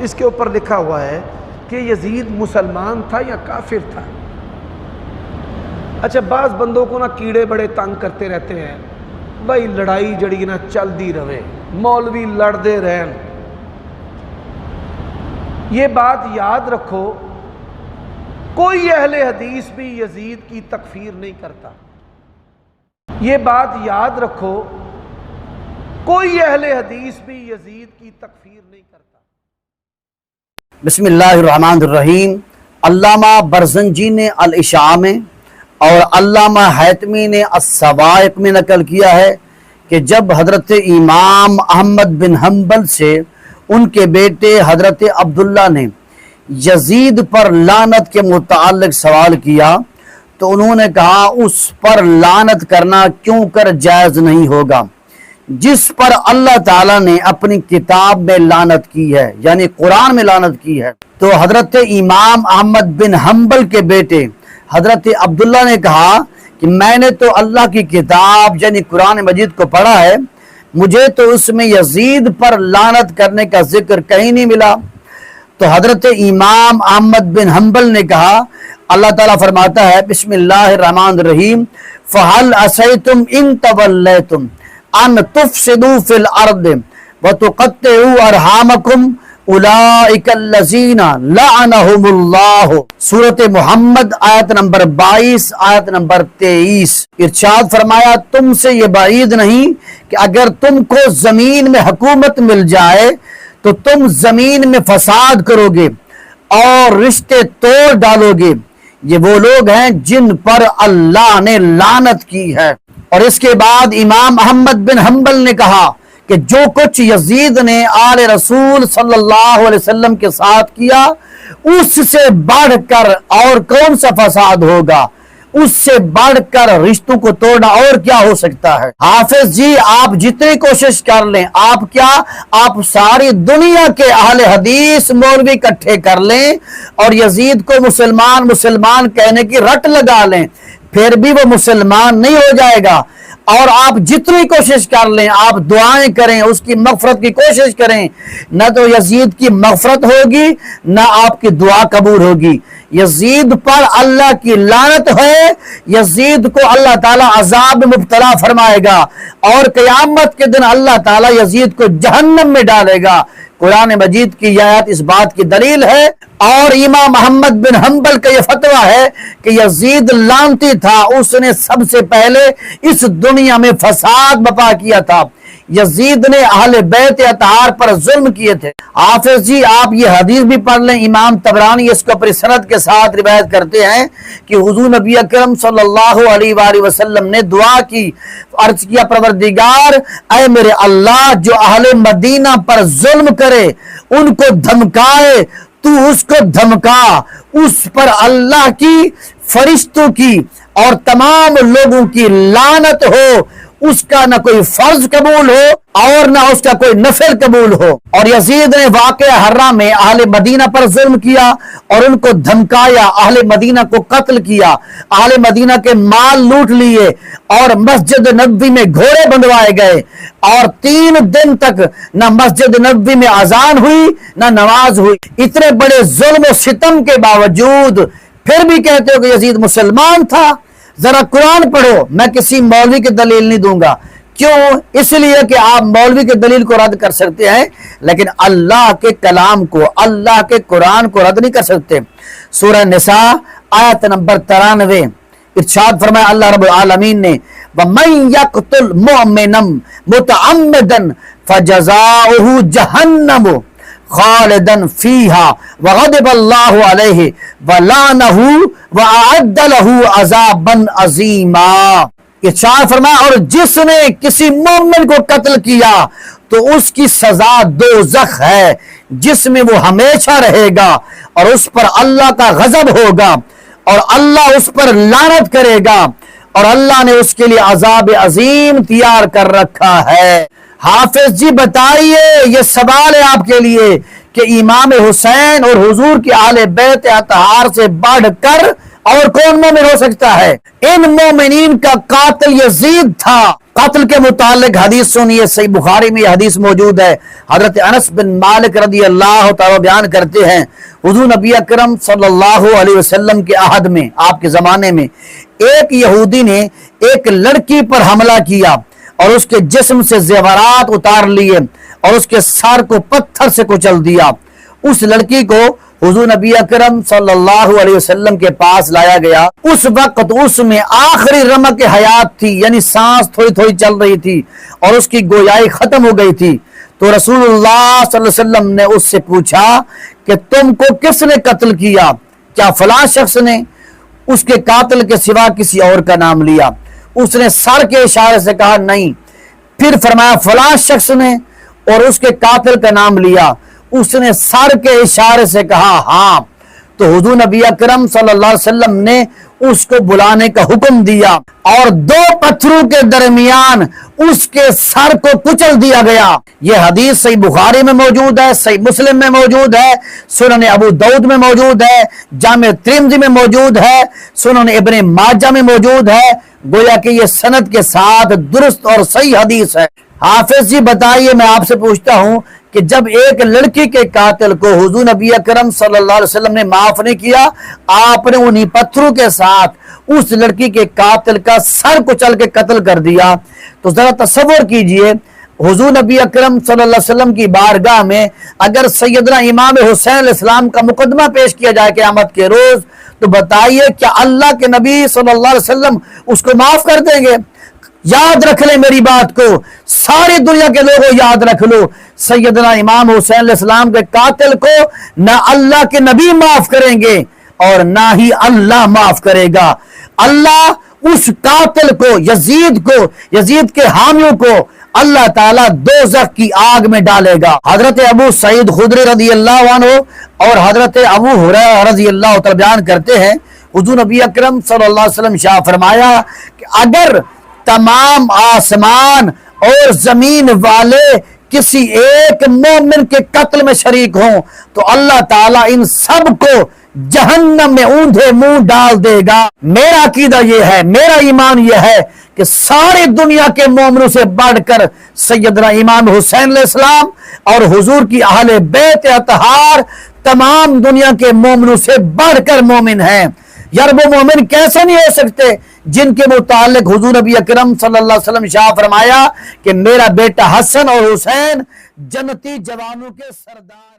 اس کے اوپر لکھا ہوا ہے کہ یزید مسلمان تھا یا کافر تھا۔ اچھا، بعض بندوں کو نا کیڑے بڑے تنگ کرتے رہتے ہیں، بھائی لڑائی جڑی نا چل دی رہے، مولوی لڑتے رہن۔ یہ بات یاد رکھو، کوئی اہل حدیث بھی یزید کی تکفیر نہیں کرتا۔ یہ بات یاد رکھو، کوئی اہل حدیث بھی یزید کی تکفیر نہیں کرتا۔ بسم اللہ الرحمن الرحیم۔ علامہ برزنجی نے الاشاع میں اور علامہ حیتمی نے السوائق میں نقل کیا ہے کہ جب حضرت امام احمد بن حنبل سے ان کے بیٹے حضرت عبداللہ نے یزید پر لعنت کے متعلق سوال کیا تو انہوں نے کہا اس پر لعنت کرنا کیوں کر جائز نہیں ہوگا جس پر اللہ تعالیٰ نے اپنی کتاب میں لعنت کی ہے، یعنی قرآن میں لعنت کی ہے۔ تو حضرت امام احمد بن حنبل کے بیٹے حضرت عبداللہ نے کہا کہ میں نے تو اللہ کی کتاب یعنی قرآن مجید کو پڑھا ہے، مجھے تو اس میں یزید پر لعنت کرنے کا ذکر کہیں نہیں ملا۔ تو حضرت امام احمد بن حنبل نے کہا، اللہ تعالیٰ فرماتا ہے بسم اللہ الرحمن الرحیم، فَهَلْ عَصَيْتُمْ إِن تَوَلَّيْتُمْ ان تفسدوا فی الارض وتقطعوا ارحامکم اولئک الذین لعنہم اللہ۔ سورۃ محمد آیت نمبر 22 آیت نمبر 23۔ ارشاد فرمایا تم سے یہ بعید نہیں کہ اگر تم کو زمین میں حکومت مل جائے تو تم زمین میں فساد کرو گے اور رشتے توڑ ڈالو گے۔ یہ وہ لوگ ہیں جن پر اللہ نے لعنت کی ہے۔ اور اس کے بعد امام احمد بن حنبل نے کہا کہ جو کچھ یزید نے آل رسول صلی اللہ علیہ وسلم کے ساتھ کیا اس سے بڑھ کر اور کون سا فساد ہوگا، اس سے بڑھ کر رشتوں کو توڑنا اور کیا ہو سکتا ہے۔ حافظ جی آپ جتنی کوشش کر لیں، آپ ساری دنیا کے اہل حدیث مولوی اکٹھے کر لیں اور یزید کو مسلمان کہنے کی رٹ لگا لیں، پھر بھی وہ مسلمان نہیں ہو جائے گا۔ اور آپ جتنی کوشش کر لیں، آپ دعائیں کریں، اس کی مغفرت کی کوشش کریں، نہ تو یزید کی مغفرت ہوگی نہ آپ کی دعا قبول ہوگی۔ یزید پر اللہ کی لعنت ہے، یزید کو اللہ تعالیٰ عذاب میں مبتلا فرمائے گا اور قیامت کے دن اللہ تعالیٰ یزید کو جہنم میں ڈالے گا۔ قرآن مجید کی آیات اس بات کی دلیل ہے۔ اور امام محمد بن حنبل کا یہ فتویٰ ہے کہ یزید لعنتی تھا، اس نے سب سے پہلے اس دنیا میں فساد بپا کیا تھا۔ یزید نے اہل بیت اطہار پر ظلم کیے تھے۔ حافظ جی آپ یہ حدیث بھی پڑھ لیں، امام طبرانی اس کو اپنی سند کے ساتھ روایت کرتے ہیں کہ حضور نبی اکرم صلی اللہ علیہ وآلہ وسلم نے دعا کی، عرض کیا پروردگار اے میرے اللہ جو اہل مدینہ پر ظلم کرے ان کو دھمکائے، تو اس کو دھمکا، اس پر اللہ کی، فرشتوں کی اور تمام لوگوں کی لعنت ہو، اس کا نہ کوئی فرض قبول ہو اور نہ اس کا کوئی نفل قبول ہو۔ اور یزید نے واقعہ حرہ میں اہل مدینہ پر ظلم کیا اور ان کو دھمکایا، اہل مدینہ کو قتل کیا، اہل مدینہ کے مال لوٹ لیے اور مسجد نبوی میں گھوڑے بندھوائے گئے اور 3 دن تک نہ مسجد نبوی میں اذان ہوئی نہ نماز ہوئی۔ اتنے بڑے ظلم و ستم کے باوجود پھر بھی کہتے ہو کہ یزید مسلمان تھا۔ ذرا قرآن پڑھو، میں کسی مولوی کی دلیل نہیں دوں گا۔ کیوں؟ اس لیے کہ آپ مولوی کی دلیل کو رد کر سکتے ہیں لیکن اللہ کے کلام کو، اللہ کے قرآن کو رد نہیں کر سکتے۔ سورہ نساء آیت نمبر 93 ارشاد فرمایا اللہ رب العالمین نے وَمَن يَقْتُلْ مُؤْمِنًا مُتَعَمِّدًا فَجَزَاؤُهُ جَهَنَّمُ خالدن فیہا وغضب اللہ علیہ ولعنہ وأعد لہ عذابا عظیما۔ ارشاد فرمایا اور جس نے کسی مومن کو قتل کیا تو اس کی سزا دوزخ ہے جس میں وہ ہمیشہ رہے گا اور اس پر اللہ کا غضب ہوگا اور اللہ اس پر لعنت کرے گا اور اللہ نے اس کے لیے عذاب عظیم تیار کر رکھا ہے۔ حافظ جی بتائیے، یہ سوال ہے آپ کے لیے کہ امام حسین اور حضور کی اہل بیت اطہار سے بڑھ کر اور کون مومن ہو سکتا ہے؟ ان مومنین کا قاتل یزید تھا۔ قتل کے متعلق حدیث سنیے، صحیح بخاری میں یہ حدیث موجود ہے۔ حضرت انس بن مالک رضی اللہ تعالیٰ بیان کرتے ہیں، حضور نبی اکرم صلی اللہ علیہ وسلم کے عہد میں، آپ کے زمانے میں، ایک یہودی نے ایک لڑکی پر حملہ کیا اور اس کے جسم سے زیورات اتار لیے اور اس کے سر کو پتھر سے کچل دیا۔ اس لڑکی کو حضور نبی اکرم صلی اللہ علیہ وسلم کے پاس لایا گیا۔ اس وقت اس میں آخری رمق حیات تھی، یعنی سانس تھوڑی تھوڑی چل رہی تھی اور اس کی گویائی ختم ہو گئی تھی۔ تو رسول اللہ صلی اللہ علیہ وسلم نے اس سے پوچھا کہ تم کو کس نے قتل کیا؟ کیا فلاں شخص نے؟ اس کے قاتل کے سوا کسی اور کا نام لیا۔ اس نے سر کے اشارے سے کہا نہیں۔ پھر فرمایا فلاں شخص نے، اور اس کے قاتل کا نام لیا۔ اس نے سر کے اشارے سے کہا ہاں۔ تو حضور نبی اکرم صلی اللہ علیہ وسلم نے اس کو بلانے کا حکم دیا اور دو پتھروں کے درمیان اس کے سر کو کچل دیا گیا۔ یہ حدیث صحیح بخاری میں موجود ہے، صحیح مسلم میں موجود ہے، سنن ابو داؤد میں موجود ہے، جامع ترمذی میں موجود ہے، سنن ابن ماجہ میں موجود ہے۔ گویا کہ یہ سند کے ساتھ درست اور صحیح حدیث ہے۔ حافظ جی بتائیے، میں آپ سے پوچھتا ہوں کہ جب ایک لڑکی کے قاتل کو حضور نبی اکرم صلی اللہ علیہ وسلم نے معاف نہیں کیا، آپ نے انہی پتھروں کے ساتھ اس لڑکی کے قاتل کا سر کچل کے قتل کر دیا، تو ذرا تصور کیجئے حضور نبی اکرم صلی اللہ علیہ وسلم کی بارگاہ میں اگر سیدنا امام حسین علیہ السلام کا مقدمہ پیش کیا جائے قیامت کے روز، تو بتائیے کیا اللہ کے نبی صلی اللہ علیہ وسلم اس کو معاف کر دیں گے؟ یاد رکھ لیں میری بات کو، ساری دنیا کے لوگوں یاد رکھ لو، سیدنا امام حسین علیہ السلام کے قاتل کو نہ اللہ کے نبی معاف کریں گے اور نہ ہی اللہ معاف کرے گا۔ اللہ اس قاتل کو، یزید کے حامیوں کو اللہ تعالیٰ دوزخ کی آگ میں ڈالے گا۔ حضرت ابو سعید خدری رضی اللہ عنہ اور حضرت ابو ہریرہ رضی اللہ عنہ بیان کرتے ہیں، حضور نبی اکرم صلی اللہ علیہ وسلم شاہ فرمایا کہ اگر تمام آسمان اور زمین والے کسی ایک مومن کے قتل میں شریک ہوں تو اللہ تعالیٰ ان سب کو جہنم میں اوندھے منہ ڈال دے گا۔ میرا عقیدہ یہ ہے، میرا ایمان یہ ہے کہ ساری دنیا کے مومنوں سے بڑھ کر سیدنا امام حسین علیہ السلام اور حضور کی اہل بیت اطہار تمام دنیا کے مومنوں سے بڑھ کر مومن ہیں۔ یار وہ مومن کیسے نہیں ہو سکتے جن کے متعلق حضور نبی اکرم صلی اللہ علیہ وسلم شاہ فرمایا کہ میرا بیٹا حسن اور حسین جنتی جوانوں کے سردار